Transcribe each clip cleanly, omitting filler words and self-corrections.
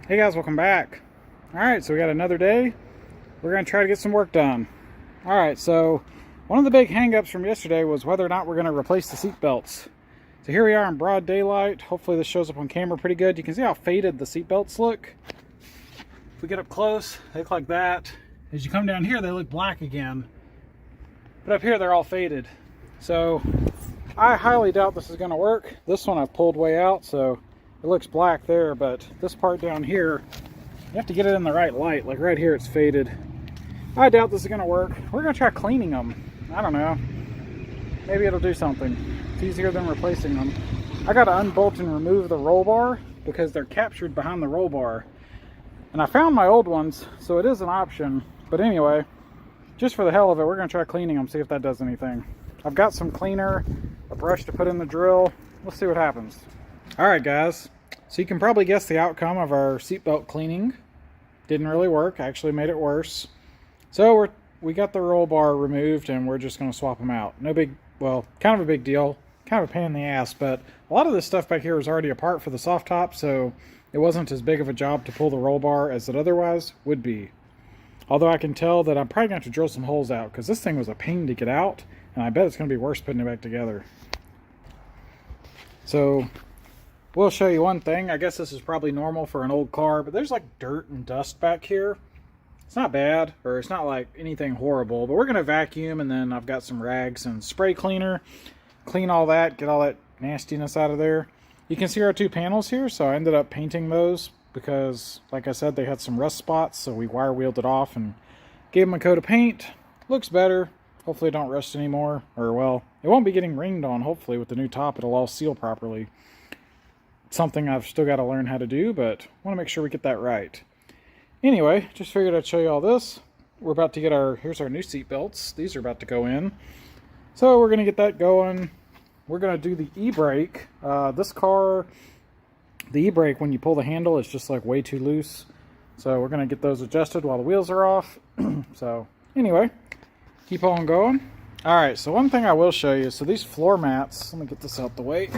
Hey guys, welcome back. Alright, so we got another day. We're going to try to get some work done. Alright, so one of the big hang-ups from yesterday was whether or not we're going to replace the seat belts. So here we are in broad daylight. Hopefully this shows up on camera pretty good. You can see how faded the seat belts look. If we get up close, they look like that. As you come down here, they look black again. But up here, they're all faded. So I highly doubt this is going to work. This one I've pulled way out, so it looks black there, but this part down here, you have to get it in the right light. Like right here, it's faded. I doubt this is going to work. We're going to try cleaning them. I don't know. Maybe it'll do something. It's easier than replacing them. I got to unbolt and remove the roll bar because they're captured behind the roll bar. And I found my old ones, so it is an option. But anyway, just for the hell of it, we're going to try cleaning them, see if that does anything. I've got some cleaner, a brush to put in the drill. We'll see what happens. Alright guys, so you can probably guess the outcome of our seatbelt cleaning. Didn't really work, actually made it worse. So we got the roll bar removed and we're just going to swap them out. No big, well, kind of a big deal. Kind of a pain in the ass, but a lot of this stuff back here was already apart for the soft top, so it wasn't as big of a job to pull the roll bar as it otherwise would be. Although I can tell that I'm probably going to have to drill some holes out because this thing was a pain to get out, and I bet it's going to be worse putting it back together. So we'll show you one thing. I guess this is probably normal for an old car, but there's like dirt and dust back here. It's not bad, or it's not like anything horrible, but we're going to vacuum, and then I've got some rags and spray cleaner. Clean all that, get all that nastiness out of there. You can see our two panels here, so I ended up painting those because, like I said, they had some rust spots, so we wire wheeled it off and gave them a coat of paint. Looks better. Hopefully it don't rust anymore, or well, it won't be getting rained on. Hopefully with the new top it'll all seal properly. Something I've still got to learn how to do, but want to make sure we get that right. Anyway, just figured I'd show you all this. We're about to get here's our new seat belts. These are about to go in. So we're going to get that going. We're going to do the e-brake. This car, the e-brake, when you pull the handle, it's just like way too loose. So we're going to get those adjusted while the wheels are off. So anyway, keep on going. Alright, so one thing I will show you. So these floor mats, let me get this out the way.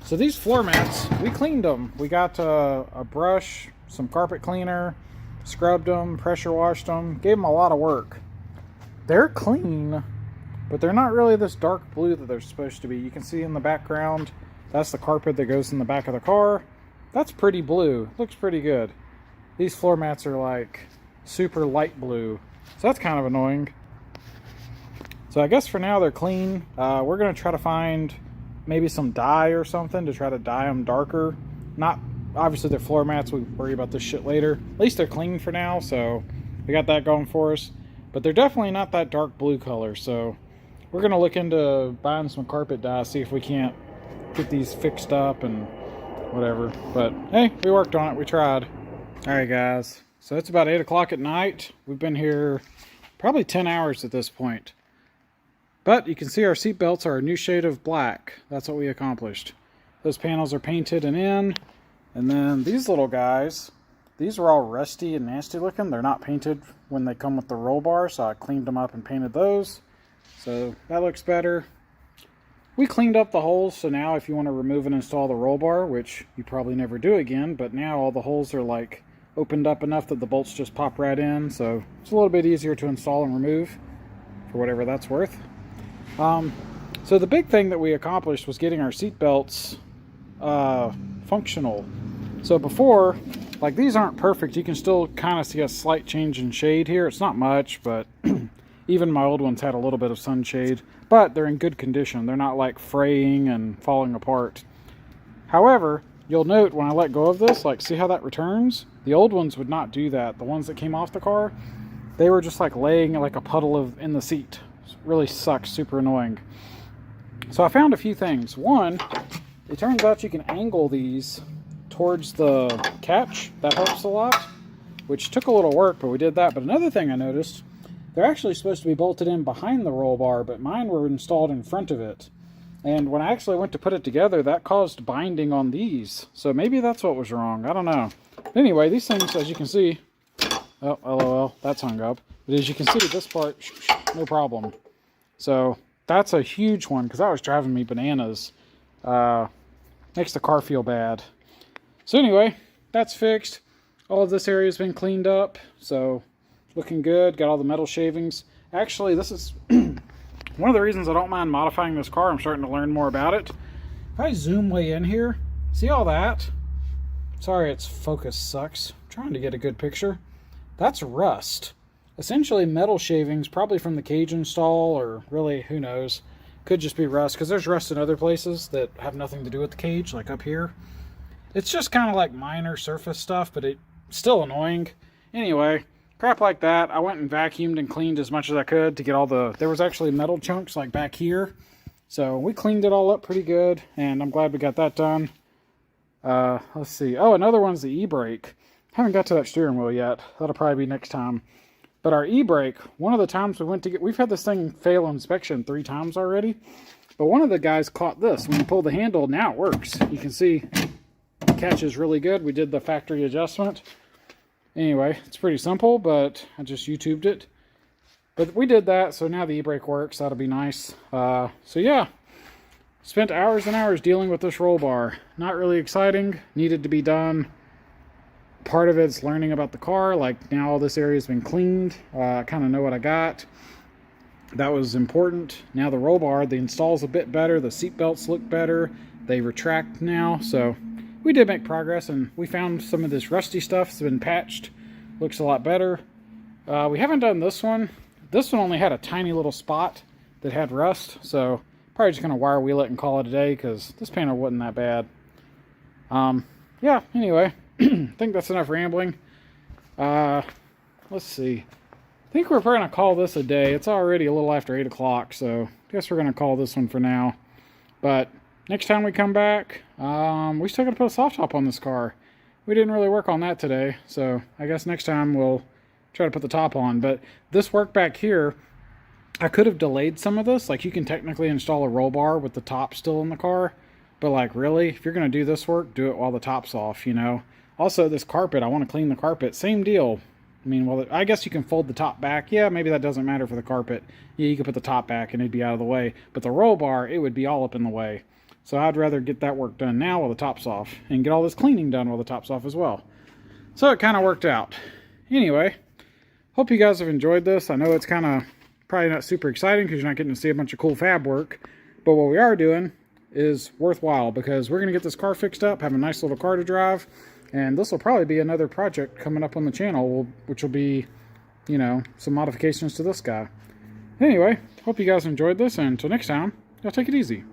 So these floor mats, we cleaned them. We got a brush, some carpet cleaner, scrubbed them, pressure washed them, gave them a lot of work. They're clean, but they're not really this dark blue that they're supposed to be. You can see in the background, that's the carpet that goes in the back of the car. That's pretty blue. Looks pretty good. These floor mats are like super light blue, so that's kind of annoying. So I guess for now they're clean. We're going to try to find maybe some dye or something to try to dye them darker. Not obviously they're floor mats, we worry about this shit later. At least they're clean for now, so we got that going for us. But they're definitely not that dark blue color, so we're gonna look into buying some carpet dye, see if we can't get these fixed up and whatever. But hey, we worked on it, we tried. Alright guys, so it's about 8 o'clock at night. We've been here probably 10 hours at this point. But you can see our seat belts are a new shade of black. That's what we accomplished. Those panels are painted and in. And then these little guys, these were all rusty and nasty looking. They're not painted when they come with the roll bar, so I cleaned them up and painted those. So that looks better. We cleaned up the holes, so now if you want to remove and install the roll bar, which you probably never do again, but now all the holes are like opened up enough that the bolts just pop right in, so it's a little bit easier to install and remove for whatever that's worth. So the big thing that we accomplished was getting our seat belts functional. So before, like, these aren't perfect. You can still kind of see a slight change in shade here. It's not much, but even my old ones had a little bit of sunshade, but they're in good condition. They're not like fraying and falling apart. However, you'll note when I let go of this, like, see how that returns? The old ones would not do that. The ones that came off the car, they were just like laying like a puddle in the seat. It really sucks, super annoying. So I found a few things. One, it turns out you can angle these towards the catch. That helps a lot, which took a little work, but we did that. But another thing I noticed, they're actually supposed to be bolted in behind the roll bar, but mine were installed in front of it. And when I actually went to put it together, that caused binding on these. So maybe that's what was wrong. I don't know. But anyway, these things, as you can see, oh, LOL, that's hung up. But as you can see, this part, no problem. So that's a huge one, because that was driving me bananas. Makes the car feel bad. So anyway, that's fixed. All of this area has been cleaned up, so looking good. Got all the metal shavings. Actually, this is one of the reasons I don't mind modifying this car. I'm starting to learn more about it. If I zoom way in here, see all that? Sorry, its focus sucks. I'm trying to get a good picture. That's rust. Essentially metal shavings, probably from the cage install, or really, who knows. Could just be rust, because there's rust in other places that have nothing to do with the cage, like up here. It's just kind of like minor surface stuff, but it's still annoying. Anyway, crap like that. I went and vacuumed and cleaned as much as I could to get all the... There was actually metal chunks like back here. So we cleaned it all up pretty good, and I'm glad we got that done. Let's see. Oh, another one's the e-brake. Haven't got to that steering wheel yet. That'll probably be next time. But our e-brake, one of the times we went to get... We've had this thing fail inspection 3 times already. But one of the guys caught this. When you pull the handle, now it works. You can see it catches really good. We did the factory adjustment. Anyway, it's pretty simple, but I just YouTubed it. But we did that, so now the e-brake works. That'll be nice. So yeah, spent hours and hours dealing with this roll bar. Not really exciting. Needed to be done. Part of it's learning about the car. Like, now all this area's been cleaned. I kind of know what I got. That was important. Now the roll bar, the install's a bit better. The seat belts look better. They retract now. So we did make progress, and we found some of this rusty stuff has been patched. Looks a lot better. We haven't done this one. This one only had a tiny little spot that had rust. So probably just going to wire wheel it and call it a day, because this panel wasn't that bad. Yeah, anyway. I think that's enough rambling. Let's see. I think we're going to call this a day. It's already a little after 8 o'clock, so I guess we're going to call this one for now. But next time we come back, we still got to put a soft top on this car. We didn't really work on that today, so I guess next time we'll try to put the top on. But this work back here, I could have delayed some of this. Like, you can technically install a roll bar with the top still in the car. But, like, really, if you're going to do this work, do it while the top's off, you know. Also, this carpet, I want to clean the carpet. Same deal. I mean, well, I guess you can fold the top back. Yeah, maybe that doesn't matter for the carpet. Yeah, you could put the top back and it'd be out of the way. But the roll bar, it would be all up in the way. So I'd rather get that work done now while the top's off, and get all this cleaning done while the top's off as well. So it kind of worked out. Anyway, hope you guys have enjoyed this. I know it's kind of probably not super exciting because you're not getting to see a bunch of cool fab work. But what we are doing is worthwhile, because we're going to get this car fixed up, have a nice little car to drive. And this will probably be another project coming up on the channel, which will be, you know, some modifications to this guy. Anyway, hope you guys enjoyed this, and until next time, y'all take it easy.